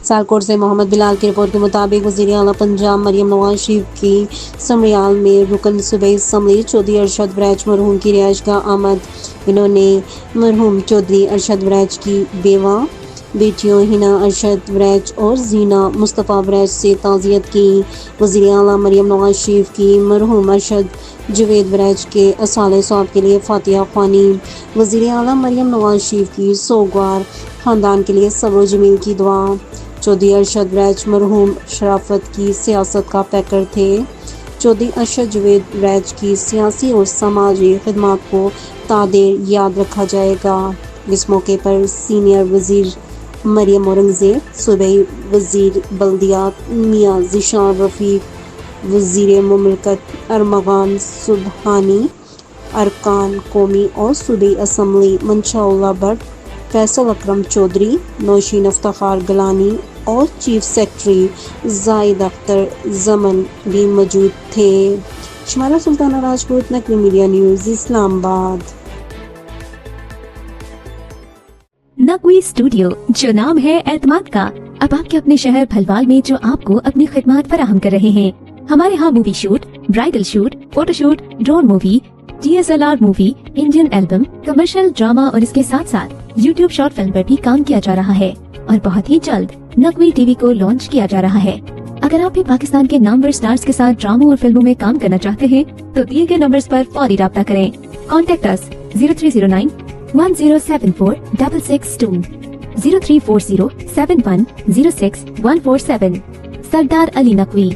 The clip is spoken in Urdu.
سیالکوٹ سے محمد بلال کی رپورٹ کے مطابق وزیر اعلیٰ پنجاب مریم نواز شریف کی سمریال میں رکن صوبائی اسمبلی چودھری ارشد وریچ مرحوم کی رہائش گاہ آمد۔ انہوں نے مرحوم چودھری ارشد وریچ کی بیوہ بیٹیوں ہنا ارشد وریچ اور زینہ مصطفیٰ وریچ سے تعزیت کی۔ وزیر اعلیٰ مریم نواز شریف کی مرحوم ارشد جاوید وریچ کے اصالِ ثواب کے لیے فاتحہ خوانی۔ وزیر اعلیٰ مریم نواز شریف کی سوگوار خاندان کے لیے صبر و جمیل کی دعا۔ چودھری ارشد وریچ مرحوم شرافت کی سیاست کا پیکر تھے۔ چودھری ارشد جاوید وریچ کی سیاسی اور سماجی خدمات کو تا دیر یاد رکھا جائے گا۔ اس موقع پر سینئر وزیر مریم اورنگزیب، صوبائی وزیر بلدیات میاں ذیشان رفیق، وزیر مملکت ارمغان سبحانی، ارکان قومی اور صوبائی اسمبلی منشاء اللہ بٹ، فیصل اکرم چودھری، نوشین افتخار گیلانی اور چیف سیکرٹری زاہد اختر زمن بھی موجود تھے۔ شمالہ سلطانہ راجپوت، نقوی میڈیا نیوز، اسلام آباد۔ نقوی اسٹوڈیو، جو نام ہے اعتماد کا، اب آپ کے اپنے شہر بھلوال میں جو آپ کو اپنی خدمات فراہم کر رہے ہیں۔ ہمارے ہاں movie shoot, bridal shoot, photo shoot, drone movie, DSLR movie, Indian album, commercial drama اور اس کے ساتھ ساتھ یوٹیوب شارٹ فلم پر بھی کام کیا جا رہا ہے اور بہت ہی جلد نقوی ٹی وی کو لانچ کیا جا رہا ہے۔ اگر آپ بھی پاکستان کے نامور سٹارز کے ساتھ ڈراموں اور فلموں میں کام کرنا چاہتے ہیں تو دیے گئے نمبرز پر فوری رابطہ کریں۔ کانٹیکٹ اس 0309 1074 662 0340 71 06 147۔ سردار علی نقوی۔